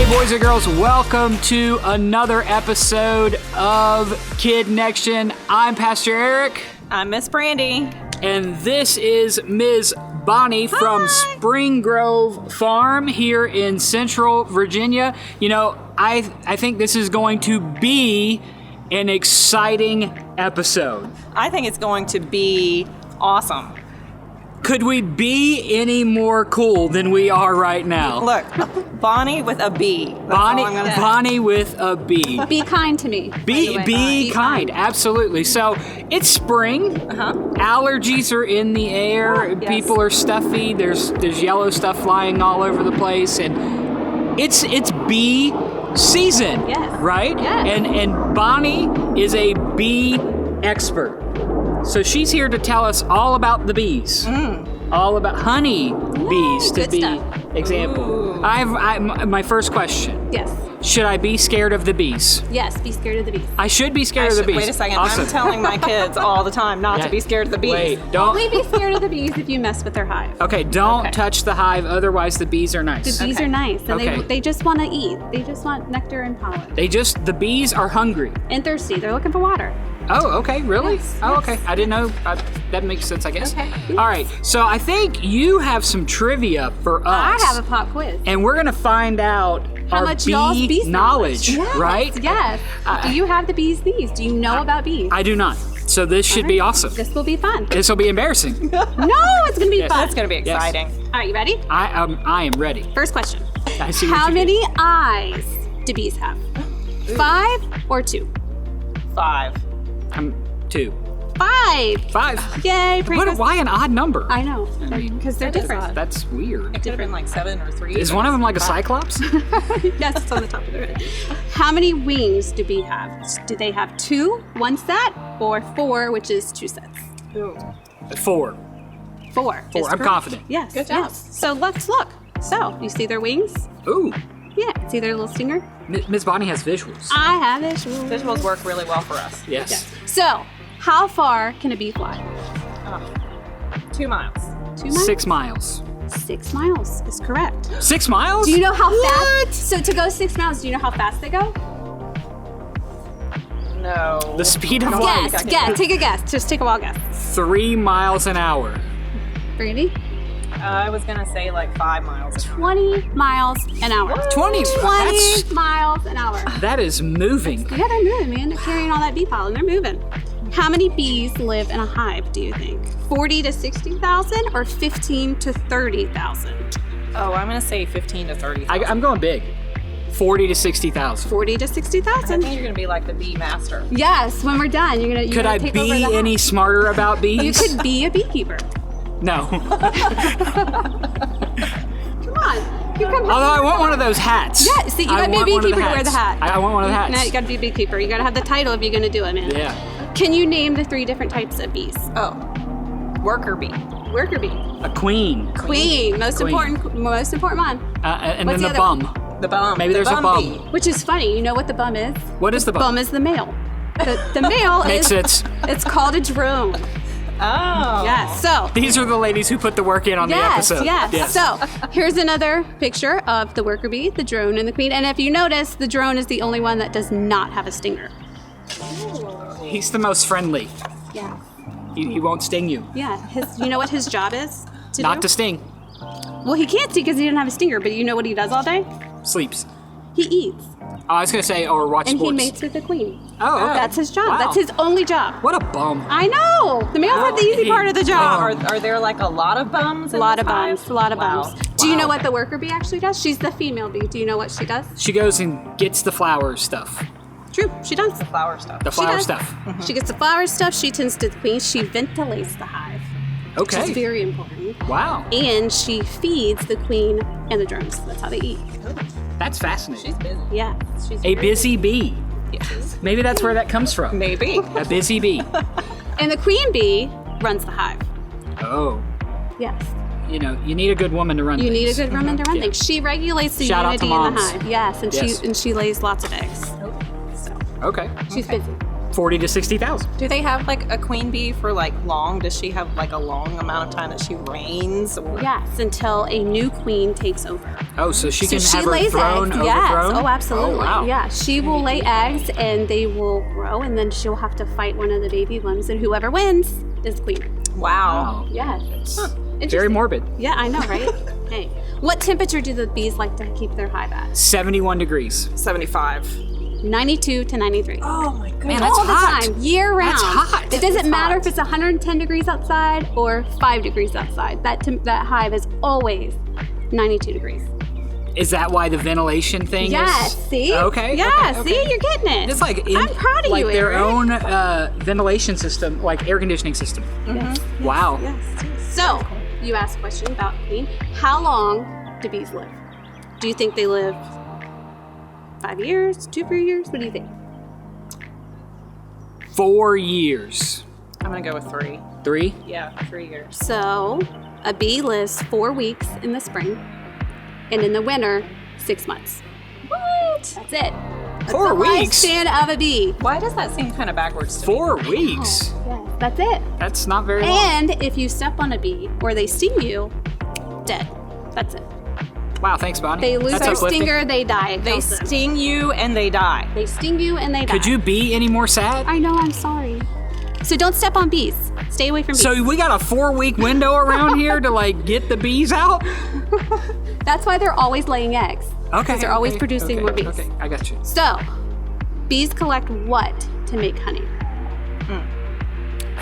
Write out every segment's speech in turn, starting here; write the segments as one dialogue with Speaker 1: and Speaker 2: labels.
Speaker 1: boys and girls, welcome to another episode of KidNection. I'm Pastor Eric.
Speaker 2: I'm Miss Brandi.
Speaker 1: And this is Ms. Bonnie from Spring Grove Farm here in Central Virginia. You know, I think this is going to be an exciting episode.
Speaker 2: I think it's going to be awesome.
Speaker 1: Could we be any more cool than we are right now?
Speaker 2: Look, Bonnie with a B. That's all I'm gonna say.
Speaker 1: Bonnie with a B.
Speaker 3: Be kind to me.
Speaker 1: Be kind, absolutely. So it's spring. Allergies are in the air.
Speaker 3: Yes.
Speaker 1: People are stuffy. There's yellow stuff flying all over the place, and it's bee season,
Speaker 3: Yes.
Speaker 1: right?
Speaker 3: Yes.
Speaker 1: And Bonnie is a bee expert. So she's here to tell us all about the bees. All about honey bees, to
Speaker 3: good
Speaker 1: be
Speaker 3: stuff.
Speaker 1: example. My first question.
Speaker 3: Yes.
Speaker 1: Should I be scared of the bees?
Speaker 3: Yes, be scared of the bees.
Speaker 1: I should be scared of the bees.
Speaker 2: Wait a second.
Speaker 1: Awesome.
Speaker 2: I'm telling my kids all the time not to be scared of the bees.
Speaker 1: Wait, don't.
Speaker 3: Only be scared of the bees if you mess with their hive.
Speaker 1: Okay, don't
Speaker 2: Okay.
Speaker 1: touch the hive, otherwise the bees are nice.
Speaker 3: The bees
Speaker 2: Okay.
Speaker 3: are nice, and
Speaker 1: Okay.
Speaker 3: they just want to eat. They just want nectar and pollen.
Speaker 1: The bees are hungry.
Speaker 3: And thirsty. They're looking for water.
Speaker 1: Oh, okay, really?
Speaker 3: Yes,
Speaker 1: Oh,
Speaker 3: yes.
Speaker 1: okay. I didn't know. That makes sense, I guess.
Speaker 3: Okay.
Speaker 1: All right, so I think you have some trivia for us.
Speaker 3: I have a pop quiz.
Speaker 1: And we're going to find out
Speaker 3: How
Speaker 1: our
Speaker 3: much y'all's
Speaker 1: bee
Speaker 3: bees
Speaker 1: knowledge,
Speaker 3: Yes,
Speaker 1: right?
Speaker 3: Yes. Do you have the bees knees? Do you know about bees?
Speaker 1: I do not. So this should be awesome.
Speaker 3: This will be fun.
Speaker 1: This will be embarrassing.
Speaker 3: No, it's going to be
Speaker 1: Yes.
Speaker 3: fun.
Speaker 2: That's going to be exciting.
Speaker 3: All right, you ready?
Speaker 1: I am ready.
Speaker 3: First question.
Speaker 1: I see what
Speaker 3: How
Speaker 1: you did.
Speaker 3: many eyes do bees have? 5 or 2?
Speaker 2: 5.
Speaker 1: 2.
Speaker 3: 5.
Speaker 1: 5.
Speaker 3: Yay, pretty
Speaker 1: Why an odd number?
Speaker 3: I know, because they're
Speaker 2: that is
Speaker 3: different.
Speaker 2: odd.
Speaker 1: That's weird.
Speaker 2: It could have been like 7 or 3.
Speaker 1: Is one of them like a cyclops?
Speaker 3: Yes, it's on the top of their head. How many wings do bees have? Do they have 2, 1 set, or 4, which is 2 sets?
Speaker 1: 4.
Speaker 3: 4. is
Speaker 1: I'm
Speaker 3: correct.
Speaker 1: confident.
Speaker 3: Yes.
Speaker 2: Good job.
Speaker 3: Yes. So let's look. So, you see their wings?
Speaker 1: Ooh.
Speaker 3: Yeah. See their little stinger?
Speaker 1: Miss Bonnie has visuals.
Speaker 3: I have visuals.
Speaker 2: Visuals work really well for us.
Speaker 1: Yes.
Speaker 3: So, how far can a bee fly?
Speaker 2: 2 miles.
Speaker 3: 2 miles?
Speaker 1: 6 miles.
Speaker 3: 6 miles is correct.
Speaker 1: 6 miles?
Speaker 3: Do you know how
Speaker 1: What?
Speaker 3: fast? So to go 6 miles, do you know how fast they go?
Speaker 2: No.
Speaker 1: The speed of light.
Speaker 3: Guess. Take a guess. Just take a wild guess.
Speaker 1: 3 miles an hour.
Speaker 3: Brandi?
Speaker 2: I was going to say like 5 miles.
Speaker 3: 20 miles an hour.
Speaker 1: 20.
Speaker 3: 20 miles an hour.
Speaker 1: That is moving.
Speaker 3: Yeah, they're moving, man. They're carrying all that bee pollen. They're moving. How many bees live in a hive, do you think? 40 to 60,000 or 15 to 30,000?
Speaker 2: Oh, I'm going to say 15 to 30.
Speaker 1: I'm going big. 40 to 60,000.
Speaker 3: 40 to
Speaker 2: I
Speaker 3: 60,000.
Speaker 2: think you're going to be like the bee master.
Speaker 3: Yes, when we're done, you're
Speaker 1: Could
Speaker 3: gonna
Speaker 1: I
Speaker 3: take over
Speaker 1: be
Speaker 3: the hive.
Speaker 1: any smarter about bees?
Speaker 3: You could be a beekeeper.
Speaker 1: No.
Speaker 3: Come on. You come
Speaker 1: Although I want one of those hats.
Speaker 3: Yeah, see, you
Speaker 1: I
Speaker 3: gotta be a
Speaker 1: want one of
Speaker 3: beekeeper to wear the hat.
Speaker 1: I want one of the hats.
Speaker 3: No, you gotta be a beekeeper. You gotta have the title if you're gonna do it, man.
Speaker 1: Yeah.
Speaker 3: Can you name the 3 different types of bees?
Speaker 2: Oh. Worker bee.
Speaker 3: Worker bee.
Speaker 1: A queen.
Speaker 3: Queen. Most
Speaker 1: Queen.
Speaker 3: important one.
Speaker 1: And
Speaker 3: What's
Speaker 1: then
Speaker 3: the
Speaker 1: the
Speaker 3: other
Speaker 1: bum.
Speaker 2: The bum.
Speaker 1: Maybe
Speaker 2: the
Speaker 1: there's a
Speaker 2: bum
Speaker 1: bum.
Speaker 2: bee.
Speaker 3: Which is funny. You know what the bum is?
Speaker 1: What is the bum?
Speaker 3: Bum is the male. The male
Speaker 1: Makes
Speaker 3: is.
Speaker 1: sense.
Speaker 3: It's called a drone.
Speaker 2: Oh.
Speaker 3: Yes. So.
Speaker 1: These are the ladies who put the work in on the episode.
Speaker 3: Yes. So here's another picture of the worker bee, the drone, and the queen. And if you notice, the drone is the only one that does not have a stinger.
Speaker 1: He's the most friendly.
Speaker 3: Yeah.
Speaker 1: He won't sting you.
Speaker 3: Yeah. You know what his job is to
Speaker 1: Not
Speaker 3: do?
Speaker 1: to sting.
Speaker 3: Well, he can't see because he doesn't have a stinger. But you know what he does all day?
Speaker 1: Sleeps.
Speaker 3: He eats.
Speaker 1: Oh, I was going to say, or watch
Speaker 3: And
Speaker 1: sports.
Speaker 3: he mates with the queen.
Speaker 1: Oh, okay.
Speaker 3: That's his job.
Speaker 1: Wow.
Speaker 3: That's his only job.
Speaker 1: What a bum.
Speaker 3: I know. The males have the easy part of the job.
Speaker 2: Are there like a lot of bums?
Speaker 3: A lot of bums. A lot of bums. Do you
Speaker 2: Wow.
Speaker 3: know what the worker bee actually does? She's the female bee. Do you know what she does?
Speaker 1: She goes and gets the flower stuff.
Speaker 3: True. She does.
Speaker 2: Flower stuff.
Speaker 1: The
Speaker 3: She
Speaker 1: flower
Speaker 3: does.
Speaker 1: stuff.
Speaker 3: She gets the flower stuff. She tends to the queen. She ventilates the hive. Which is
Speaker 1: Okay.
Speaker 3: very important.
Speaker 1: Wow.
Speaker 3: And she feeds the queen and the drones. That's how they eat.
Speaker 1: That's fascinating.
Speaker 2: She's busy.
Speaker 3: Yeah. She's
Speaker 1: A
Speaker 3: very
Speaker 1: busy bee.
Speaker 2: Yes.
Speaker 1: Maybe that's where that comes from.
Speaker 2: Maybe.
Speaker 1: A busy bee.
Speaker 3: And the queen bee runs the hive.
Speaker 1: Oh.
Speaker 3: Yes.
Speaker 1: You know, you need a good woman to run
Speaker 3: You
Speaker 1: things.
Speaker 3: need a good woman to run
Speaker 1: Yeah.
Speaker 3: things. She regulates the
Speaker 1: Shout out to
Speaker 3: unity in the
Speaker 1: moms.
Speaker 3: hive. Yes, and
Speaker 1: Yes.
Speaker 3: she lays lots of eggs. So
Speaker 1: Okay.
Speaker 3: she's busy.
Speaker 1: 40 to 60,000.
Speaker 2: Do they have like a queen bee for like long? Does she have like a long amount of time that she reigns? Or?
Speaker 3: Yes, until a new queen takes over.
Speaker 1: Oh, so she can
Speaker 3: So
Speaker 1: have
Speaker 3: she
Speaker 1: her
Speaker 3: lays
Speaker 1: throne
Speaker 3: eggs. Yes.
Speaker 1: overthrown?
Speaker 3: Oh, absolutely.
Speaker 1: Oh, wow.
Speaker 3: Yeah, she will lay eggs and they will grow, and then she'll have to fight one of the baby ones, and whoever wins is queen.
Speaker 2: Wow.
Speaker 1: Wow.
Speaker 3: Yes.
Speaker 1: Very
Speaker 3: Interesting.
Speaker 1: morbid.
Speaker 3: Yeah, I know, right? Hey, what temperature do the bees like to keep their hive at?
Speaker 1: 71 degrees.
Speaker 2: 75.
Speaker 3: 92 to 93.
Speaker 2: Oh my goodness.
Speaker 1: Man, that's
Speaker 3: All the
Speaker 1: hot.
Speaker 3: time, year round.
Speaker 1: That's hot.
Speaker 3: It doesn't
Speaker 2: It's
Speaker 3: matter
Speaker 2: hot.
Speaker 3: if it's 110 degrees outside or 5 degrees outside. That hive is always 92 degrees.
Speaker 1: Is that why the ventilation thing
Speaker 3: Yes,
Speaker 1: is?
Speaker 3: see?
Speaker 1: Okay.
Speaker 3: Yeah,
Speaker 1: okay,
Speaker 3: see,
Speaker 1: okay.
Speaker 3: you're getting it.
Speaker 1: It's like
Speaker 3: I'm proud of
Speaker 1: like
Speaker 3: you,
Speaker 1: their
Speaker 3: Eric.
Speaker 1: own ventilation system, like air conditioning system.
Speaker 3: Yes,
Speaker 1: Wow.
Speaker 3: yes. So, you asked a question about queen. How long do bees live? Do you think they live 5 years, 2, 3 years? What do you think?
Speaker 1: 4 years.
Speaker 2: I'm going to go with 3.
Speaker 1: 3?
Speaker 2: Yeah, 3 years.
Speaker 3: So, a bee lives 4 weeks in the spring, and in the winter, 6 months. What? That's it. That's
Speaker 1: 4
Speaker 3: the
Speaker 1: weeks?
Speaker 3: lifespan of a bee.
Speaker 2: Why does that seem kind of backwards to me?
Speaker 1: 4 weeks?
Speaker 3: Yes, that's it.
Speaker 1: That's not very long.
Speaker 3: And if you step on a bee or they sting you, dead. That's it.
Speaker 1: Wow, thanks, Bonnie.
Speaker 3: They lose
Speaker 1: That's
Speaker 3: their
Speaker 1: uplifting.
Speaker 3: stinger, they die. It
Speaker 2: They
Speaker 3: kills them.
Speaker 2: sting you and they die.
Speaker 3: They sting you and they die.
Speaker 1: Could you be any more sad?
Speaker 3: I know, I'm sorry. So don't step on bees. Stay away from bees.
Speaker 1: So we got a 4-week window around here to like get the bees out?
Speaker 3: That's why they're always laying eggs.
Speaker 1: Okay.
Speaker 3: Because they're always producing
Speaker 1: okay,
Speaker 3: more bees.
Speaker 1: Okay, I got you.
Speaker 3: So, bees collect what to make honey?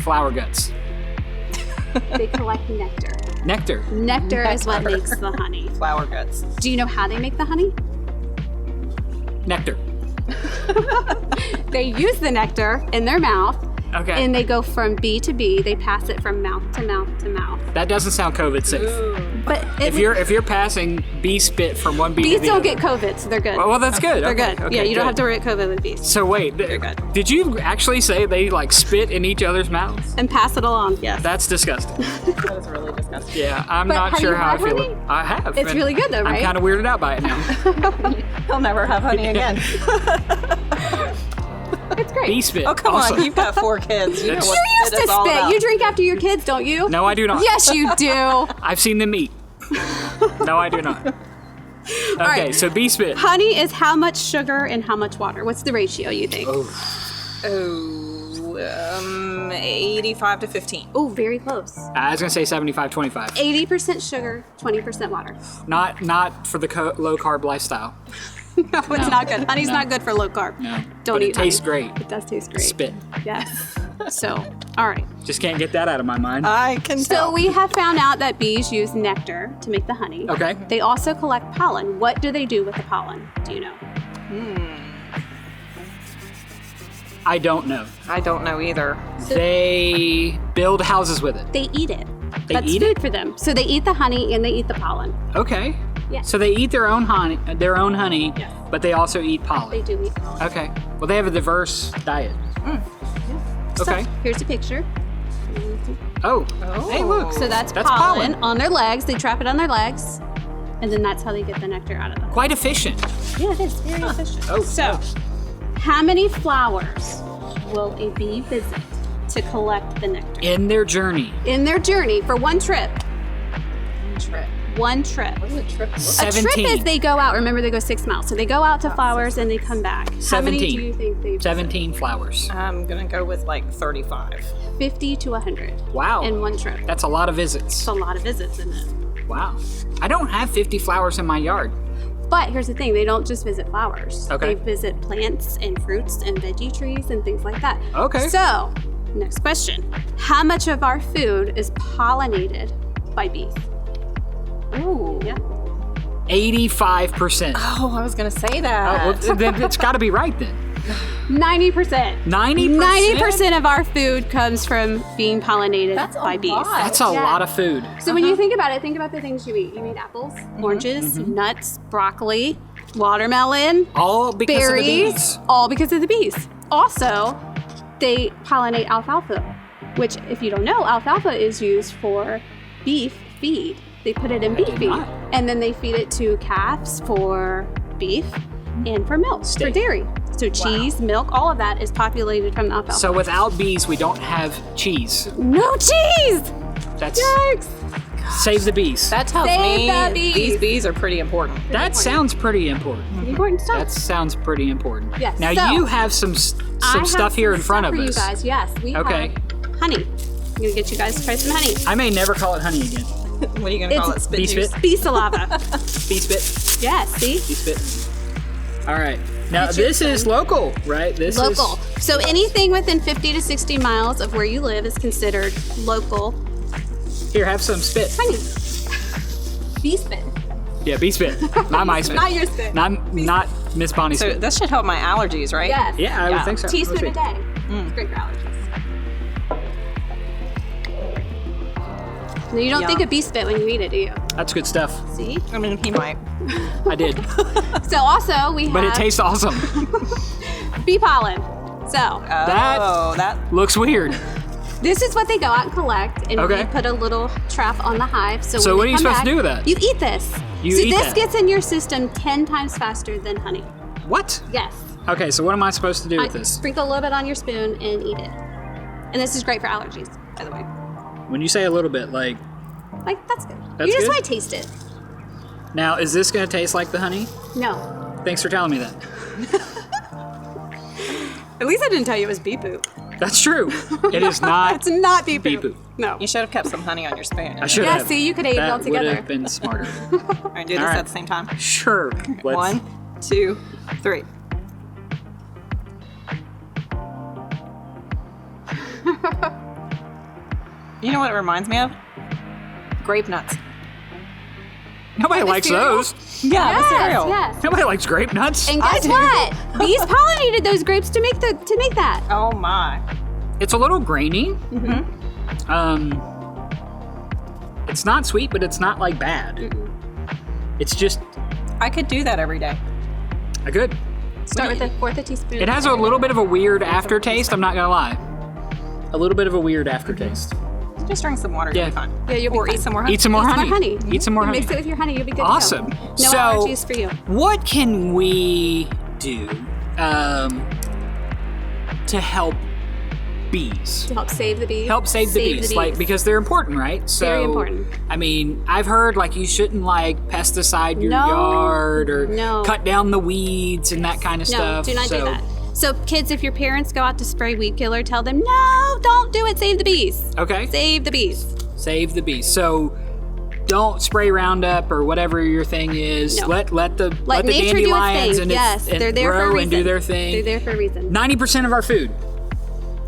Speaker 1: Flower guts.
Speaker 3: They collect nectar.
Speaker 1: Nectar.
Speaker 3: Nectar is what
Speaker 2: Nectar.
Speaker 3: makes the honey.
Speaker 2: Flower guts.
Speaker 3: Do you know how they make the honey?
Speaker 1: Nectar.
Speaker 3: They use the nectar in their mouth,
Speaker 1: Okay.
Speaker 3: and they go from bee to bee. They pass it from mouth to mouth to mouth.
Speaker 1: That doesn't sound COVID safe.
Speaker 3: But
Speaker 1: If you're passing bee spit from one bee
Speaker 3: bees
Speaker 1: to the
Speaker 3: don't
Speaker 1: other.
Speaker 3: get COVID, so they're good.
Speaker 1: Well, that's good.
Speaker 3: They're
Speaker 1: Okay,
Speaker 3: good.
Speaker 1: okay,
Speaker 3: Yeah, you don't
Speaker 1: good.
Speaker 3: have to worry about COVID with bees.
Speaker 1: So wait,
Speaker 2: good.
Speaker 1: did you actually say they like spit in each other's mouths?
Speaker 3: And pass it along. Yes.
Speaker 1: That's disgusting.
Speaker 2: That is really disgusting.
Speaker 1: Yeah, I'm
Speaker 3: But
Speaker 1: not
Speaker 3: have
Speaker 1: sure
Speaker 3: you
Speaker 1: how I
Speaker 3: had
Speaker 1: feel.
Speaker 3: honey?
Speaker 1: I have.
Speaker 3: It's
Speaker 1: and
Speaker 3: really good though, right?
Speaker 1: I'm kind of weirded out by it now.
Speaker 2: He'll never have honey again.
Speaker 3: It's great.
Speaker 1: Bee spit.
Speaker 2: Oh, come
Speaker 1: also.
Speaker 2: on. You've got 4 kids. You know
Speaker 1: That's-
Speaker 2: what
Speaker 3: You used
Speaker 2: spit is
Speaker 3: to
Speaker 2: all
Speaker 3: spit.
Speaker 2: about.
Speaker 3: You drink after your kids, don't you?
Speaker 1: No, I do not.
Speaker 3: Yes, you do.
Speaker 1: I've seen them eat. No, I do not. Okay,
Speaker 3: right.
Speaker 1: so bee spit.
Speaker 3: Honey is how much sugar and how much water? What's the ratio you think?
Speaker 2: Oh, 85 to 15.
Speaker 3: Oh, very close.
Speaker 1: I was gonna say 75-25.
Speaker 3: 80% sugar, 20% water.
Speaker 1: Not for the low carb lifestyle.
Speaker 3: No, it's not good. Honey's not good for low carb.
Speaker 1: No.
Speaker 3: Don't
Speaker 1: But
Speaker 3: eat
Speaker 1: it tastes
Speaker 3: honey.
Speaker 1: great.
Speaker 3: It does taste great.
Speaker 1: Spit.
Speaker 3: Yes. So, all right.
Speaker 1: Just can't get that out of my mind.
Speaker 2: I can
Speaker 3: So we have found out that bees use nectar to make the honey.
Speaker 1: Okay.
Speaker 3: They also collect pollen. What do they do with the pollen? Do you know?
Speaker 1: I don't know.
Speaker 2: I don't know either.
Speaker 1: They build houses with it.
Speaker 3: They eat it.
Speaker 1: They
Speaker 3: That's
Speaker 1: eat
Speaker 3: food for them. So they eat the honey and they eat the pollen.
Speaker 1: Okay.
Speaker 3: Yeah.
Speaker 1: So they eat their own honey,
Speaker 3: Yes.
Speaker 1: but they also eat pollen.
Speaker 3: They do eat pollen.
Speaker 1: Okay. Well, they have a diverse diet. Okay.
Speaker 3: So here's a picture.
Speaker 1: Oh.
Speaker 2: Oh.
Speaker 1: Hey, look.
Speaker 3: So that's
Speaker 1: That's
Speaker 3: pollen
Speaker 1: pollen.
Speaker 3: on their legs. They trap it on their legs. And then that's how they get the nectar out of them.
Speaker 1: Quite efficient.
Speaker 3: Yeah, it is very efficient.
Speaker 1: Oh.
Speaker 3: So, how many flowers will a bee visit to collect the nectar?
Speaker 1: In their journey.
Speaker 3: In their journey for one trip.
Speaker 2: Trip.
Speaker 3: One trip.
Speaker 2: What does a trip look like?
Speaker 1: 17.
Speaker 3: A trip is they go out. Remember, they go 6 miles. So they go out to flowers and they come back. How many do
Speaker 1: 17.
Speaker 3: you think they visit?
Speaker 1: 17 flowers.
Speaker 2: I'm going to go with like 35.
Speaker 3: 50 to 100
Speaker 1: Wow.
Speaker 3: in one trip.
Speaker 1: That's a lot of
Speaker 3: It's
Speaker 1: visits.
Speaker 3: a lot of visits, isn't it?
Speaker 1: Wow. I don't have 50 flowers in my yard.
Speaker 3: But here's the thing, they don't just visit flowers.
Speaker 1: Okay.
Speaker 3: They visit plants and fruits and veggie trees and things like that.
Speaker 1: Okay.
Speaker 3: So, next question. How much of our food is pollinated by bees?
Speaker 2: Ooh.
Speaker 3: Yeah.
Speaker 1: 85%.
Speaker 2: Oh, I was going to say
Speaker 1: Oh,
Speaker 2: that.
Speaker 1: well, then it's got to be right then.
Speaker 3: 90%.
Speaker 1: 90%?
Speaker 3: 90% of our food comes from being pollinated
Speaker 2: That's a
Speaker 3: by bees.
Speaker 2: lot.
Speaker 1: That's a
Speaker 3: Yeah.
Speaker 1: lot of food.
Speaker 3: So when you think about it, think about the things you eat. You eat apples, oranges, nuts, broccoli, watermelon,
Speaker 1: All because of the
Speaker 3: berries,
Speaker 1: bees.
Speaker 3: all because of the bees. Also, they pollinate alfalfa, which, if you don't know, alfalfa is used for beef feed. They put it in beef
Speaker 1: did
Speaker 3: feed,
Speaker 1: not.
Speaker 3: and then they feed it to calves for beef and for milk, for
Speaker 1: Steak.
Speaker 3: dairy. So cheese, milk, all of that is populated from alfalfa.
Speaker 1: So without bees, we don't have cheese.
Speaker 3: No cheese!
Speaker 1: That's
Speaker 3: Yikes!
Speaker 1: save the bees.
Speaker 2: That tells
Speaker 3: Save
Speaker 2: me
Speaker 3: the bees.
Speaker 2: these bees are pretty important.
Speaker 1: That sounds pretty important.
Speaker 3: Important stuff.
Speaker 1: That sounds pretty important.
Speaker 3: Yes,
Speaker 1: Now
Speaker 3: so-
Speaker 1: you have some stuff here in front of
Speaker 3: for
Speaker 1: us.
Speaker 3: you guys. Yes, we
Speaker 1: Okay.
Speaker 3: have honey. I'm gonna get you guys to try some honey.
Speaker 1: I may never call it honey again.
Speaker 2: What are you going to call it? Spit
Speaker 1: Bee
Speaker 2: juice?
Speaker 1: spit?
Speaker 3: Bee saliva.
Speaker 1: Bee spit.
Speaker 3: Yes, see?
Speaker 1: Bee spit. All right. Now
Speaker 3: Get your
Speaker 1: this is
Speaker 3: son.
Speaker 1: local, right? This
Speaker 3: Local.
Speaker 1: is
Speaker 3: So anything within 50 to 60 miles of where you live is considered local
Speaker 1: here. Have some spit.
Speaker 3: honey. Bee spit.
Speaker 1: Yeah, bee spit. Not my spit.
Speaker 3: Not your spit.
Speaker 1: Not Miss Bonnie's
Speaker 2: So
Speaker 1: spit.
Speaker 2: this should help my allergies, right?
Speaker 3: Yes.
Speaker 1: Yeah, I would
Speaker 2: Yeah.
Speaker 1: think so.
Speaker 3: Teaspoon a
Speaker 1: Let's see.
Speaker 3: day. It's great for allergies. Now, you don't
Speaker 2: Yeah.
Speaker 3: think of bee spit when you eat it, do you?
Speaker 1: That's good stuff.
Speaker 3: See?
Speaker 2: I mean, he might.
Speaker 1: I did,
Speaker 3: So also we have
Speaker 1: but it tastes awesome.
Speaker 3: bee pollen. So
Speaker 2: That
Speaker 1: Looks weird.
Speaker 3: this is what they go out and collect, and
Speaker 1: Okay.
Speaker 3: we put a little trap on the hive. So
Speaker 1: So
Speaker 3: when
Speaker 1: what
Speaker 3: they
Speaker 1: are you
Speaker 3: come
Speaker 1: supposed to
Speaker 3: back,
Speaker 1: do with that?
Speaker 3: You eat this.
Speaker 1: You
Speaker 3: so
Speaker 1: eat
Speaker 3: this
Speaker 1: that.
Speaker 3: gets in your system 10 times faster than honey.
Speaker 1: What?
Speaker 3: Yes.
Speaker 1: Okay, so what am I supposed to do with this?
Speaker 3: Sprinkle a little bit on your spoon and eat it. And this is great for allergies, by the way.
Speaker 1: When you say a little bit, like,
Speaker 3: Like, that's good.
Speaker 1: That's
Speaker 3: you just
Speaker 1: good?
Speaker 3: want to taste it.
Speaker 1: now is this going to taste like the honey?
Speaker 3: No.
Speaker 1: Thanks for telling me that.
Speaker 2: At least I didn't tell you it was bee poop.
Speaker 1: That's true. It is not.
Speaker 3: It's not bee
Speaker 1: Bee
Speaker 3: poop.
Speaker 1: poop.
Speaker 3: No.
Speaker 2: You should have kept some honey on your spoon.
Speaker 1: I should
Speaker 3: Yeah,
Speaker 1: have.
Speaker 3: see, you could have eaten it all
Speaker 1: That
Speaker 3: together.
Speaker 1: would have been smarter.
Speaker 2: All right, do this
Speaker 1: All right.
Speaker 2: at the same time.
Speaker 1: Sure. Let's-
Speaker 2: 1, 2, 3. You know what it reminds me of? Grape nuts.
Speaker 1: Nobody
Speaker 3: the
Speaker 1: likes
Speaker 3: cereal?
Speaker 1: those.
Speaker 2: Yeah,
Speaker 3: Yes,
Speaker 2: the cereal.
Speaker 3: yes.
Speaker 1: Nobody likes grape nuts.
Speaker 3: And guess what? Bees pollinated those grapes to make that.
Speaker 2: Oh my.
Speaker 1: It's a little grainy.
Speaker 3: Mm-hmm.
Speaker 1: It's not sweet, but it's not like bad. It's just
Speaker 2: I could do that every day.
Speaker 1: a good.
Speaker 3: Start with a fourth a teaspoon.
Speaker 1: It has a little bit of a weird aftertaste. I'm not gonna lie. A little bit of a weird aftertaste.
Speaker 2: Just drink some water,
Speaker 1: Yeah.
Speaker 2: you'll be fine.
Speaker 3: Yeah, you'll be
Speaker 2: Or
Speaker 3: fine.
Speaker 2: eat some more honey.
Speaker 1: Eat some more
Speaker 3: Eat
Speaker 1: honey.
Speaker 3: more honey.
Speaker 1: Eat some more
Speaker 3: You
Speaker 1: honey.
Speaker 3: Mix it with your honey, you'll be good
Speaker 1: Awesome.
Speaker 3: to go. No
Speaker 1: So-
Speaker 3: allergies for you.
Speaker 1: What can we do to help bees?
Speaker 3: To help save the bees.
Speaker 1: Help save the bees, like because they're important, right? So,
Speaker 3: Very important.
Speaker 1: I mean, I've heard like you shouldn't like pesticide your
Speaker 3: No.
Speaker 1: yard or
Speaker 3: No.
Speaker 1: cut down the weeds and that kind of
Speaker 3: No,
Speaker 1: stuff.
Speaker 3: do not
Speaker 1: so,
Speaker 3: do that. So kids, if your parents go out to spray weed killer, tell them, no, don't do it. Save the bees.
Speaker 1: Okay,
Speaker 3: Save the bees.
Speaker 1: save the bees. So don't spray Roundup or whatever your thing is.
Speaker 3: No.
Speaker 1: Let the
Speaker 3: Let nature do its
Speaker 1: dandelions
Speaker 3: thing.
Speaker 1: and
Speaker 3: Yes,
Speaker 1: and
Speaker 3: they're there for a
Speaker 1: grow
Speaker 3: reason.
Speaker 1: and do their thing.
Speaker 3: They're there for a reason.
Speaker 1: 90% of our food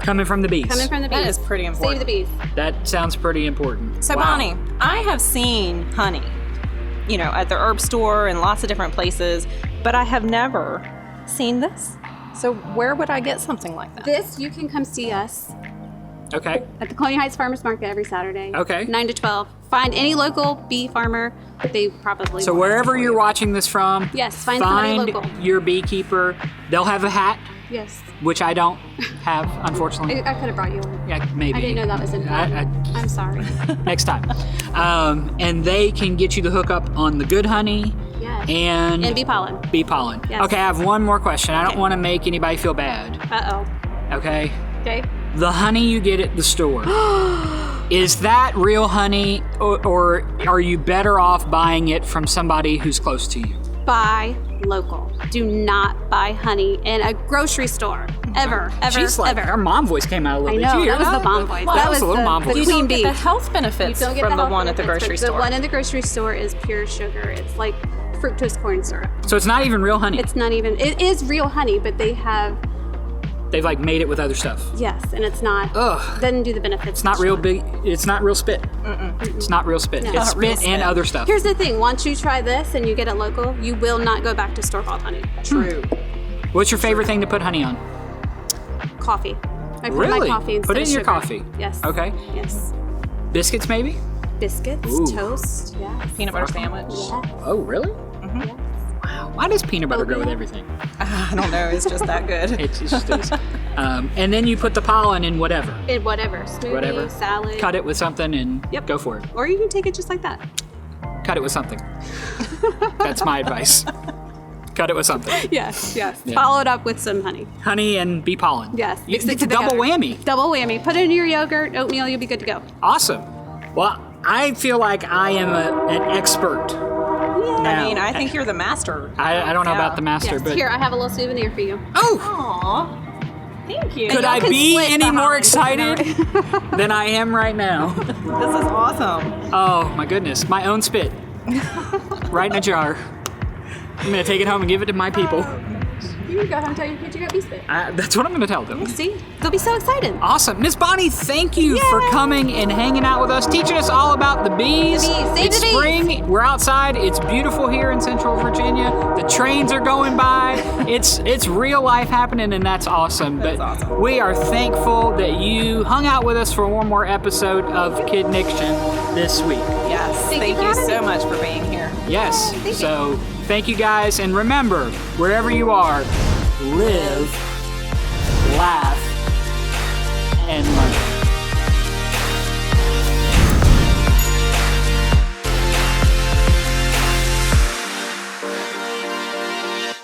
Speaker 1: coming from the bees.
Speaker 3: Coming from the bees.
Speaker 2: That is pretty important.
Speaker 3: Save the bees.
Speaker 1: That sounds pretty important.
Speaker 2: So
Speaker 1: Wow.
Speaker 2: Bonnie, I have seen honey, at the herb store and lots of different places, but I have never seen this. So where would I get something like that?
Speaker 3: This, you can come see us
Speaker 1: Okay.
Speaker 3: at the Colonial Heights Farmers Market every Saturday.
Speaker 1: Okay.
Speaker 3: 9 to 12. Find any local bee farmer. They probably
Speaker 1: So
Speaker 3: will have
Speaker 1: wherever
Speaker 3: it for
Speaker 1: you're
Speaker 3: you.
Speaker 1: watching this from,
Speaker 3: Yes, find somebody local.
Speaker 1: your beekeeper. They'll have a hat,
Speaker 3: Yes.
Speaker 1: which I don't have, unfortunately.
Speaker 3: I could have brought you one.
Speaker 1: Yeah, maybe.
Speaker 3: I didn't know that was in I'm sorry.
Speaker 1: Next time. And they can get you the hookup on the good honey
Speaker 3: Yes.
Speaker 1: and
Speaker 3: bee pollen.
Speaker 1: bee pollen.
Speaker 3: Yes.
Speaker 1: Okay, I have one more question. I don't
Speaker 3: Okay.
Speaker 1: want to make anybody feel bad.
Speaker 3: Uh-oh.
Speaker 1: Okay?
Speaker 3: Okay.
Speaker 1: The honey you get at the store, is that real honey or are you better off buying it from somebody who's close to you?
Speaker 3: Buy local. Do not buy honey in a grocery store. Ever.
Speaker 1: She's like,
Speaker 3: ever.
Speaker 1: her mom voice came out a little
Speaker 3: I
Speaker 1: bit.
Speaker 3: know,
Speaker 1: Did you hear
Speaker 3: that was the mom voice.
Speaker 1: That
Speaker 3: That
Speaker 1: was
Speaker 3: was
Speaker 1: a little
Speaker 3: the-
Speaker 1: mom
Speaker 3: the
Speaker 1: voice.
Speaker 2: You
Speaker 3: queen
Speaker 2: don't
Speaker 3: bee.
Speaker 2: get the health
Speaker 3: You
Speaker 2: benefits
Speaker 3: don't get
Speaker 2: from the
Speaker 3: health
Speaker 2: one at the
Speaker 3: benefits,
Speaker 2: grocery
Speaker 3: but
Speaker 2: store.
Speaker 3: The one in the grocery store is pure sugar. It's like fructose corn syrup.
Speaker 1: So it's not even real honey.
Speaker 3: It's not even, it is real honey, but they have,
Speaker 1: They've like made it with other stuff.
Speaker 3: yes, and it's not,
Speaker 1: Ugh.
Speaker 3: doesn't do the benefits.
Speaker 1: It's not real big. It's not real spit. It's not real spit.
Speaker 3: No.
Speaker 1: It's
Speaker 2: Not real
Speaker 1: spit and
Speaker 2: spit.
Speaker 1: other stuff.
Speaker 3: Here's the thing, once you try this and you get it local, you will not go back to store-bought honey.
Speaker 2: True.
Speaker 1: What's your favorite thing to put honey on?
Speaker 3: Coffee. I put
Speaker 1: Really?
Speaker 3: my coffee instead
Speaker 1: Put it
Speaker 3: of
Speaker 1: in your
Speaker 3: sugar.
Speaker 1: coffee?
Speaker 3: Yes.
Speaker 1: Okay.
Speaker 3: Yes.
Speaker 1: Biscuits maybe?
Speaker 3: Biscuits,
Speaker 1: Ooh.
Speaker 3: toast, yes.
Speaker 2: Peanut butter sandwich.
Speaker 3: Yes.
Speaker 1: Oh, really?
Speaker 3: Yes.
Speaker 1: Wow. Why does peanut butter go with
Speaker 3: Oatmeal?
Speaker 1: everything?
Speaker 2: I don't know. It's just that good.
Speaker 1: It just is. And then you put the pollen in whatever.
Speaker 3: In whatever. Smoothie,
Speaker 1: Whatever.
Speaker 3: salad.
Speaker 1: Cut it with something and
Speaker 3: Yep.
Speaker 1: go for it.
Speaker 3: Or you can take it just like that.
Speaker 1: Cut it with something. That's my advice. Cut it with something.
Speaker 3: Yes.
Speaker 1: Yeah.
Speaker 3: Follow it up with some honey.
Speaker 1: Honey and bee pollen.
Speaker 3: Yes.
Speaker 1: You,
Speaker 3: mix it
Speaker 1: it's a
Speaker 3: together.
Speaker 1: double whammy.
Speaker 3: Double whammy. Put it in your yogurt, oatmeal, you'll be good to go.
Speaker 1: Awesome. Well, I feel like I am an expert.
Speaker 2: I mean, I think you're the master.
Speaker 1: I don't know
Speaker 2: Yeah.
Speaker 1: about the master,
Speaker 3: Yes.
Speaker 1: but
Speaker 3: Here, I have a little souvenir for you.
Speaker 1: oh,
Speaker 2: Aw, thank you.
Speaker 1: could
Speaker 3: y'all
Speaker 1: I
Speaker 3: can
Speaker 1: be
Speaker 3: split
Speaker 1: any more
Speaker 3: behind.
Speaker 1: excited than I am right now?
Speaker 2: This is awesome.
Speaker 1: Oh my goodness, my own spit, right in a jar. I'm gonna take it home and give it to my people.
Speaker 3: You can go home and tell your kids you got bee spit.
Speaker 1: That's what I'm gonna tell them.
Speaker 3: See? They'll be so excited.
Speaker 1: Awesome. Miss Bonnie, thank you for coming and hanging out with us, teaching us all about the bees.
Speaker 3: The bees. Save
Speaker 1: It's
Speaker 3: the bees.
Speaker 1: spring. We're outside. It's beautiful here in Central Virginia. The trains are going by. It's real life happening, and that's awesome.
Speaker 2: That's
Speaker 1: but
Speaker 2: awesome.
Speaker 1: we are thankful that you hung out with us for one more episode of KidNection this week.
Speaker 2: Yes.
Speaker 3: Thank
Speaker 2: Thank
Speaker 3: you
Speaker 2: you
Speaker 3: for
Speaker 2: so
Speaker 3: having
Speaker 2: much for being here.
Speaker 1: Yes. So thank you guys, and remember, wherever you are, live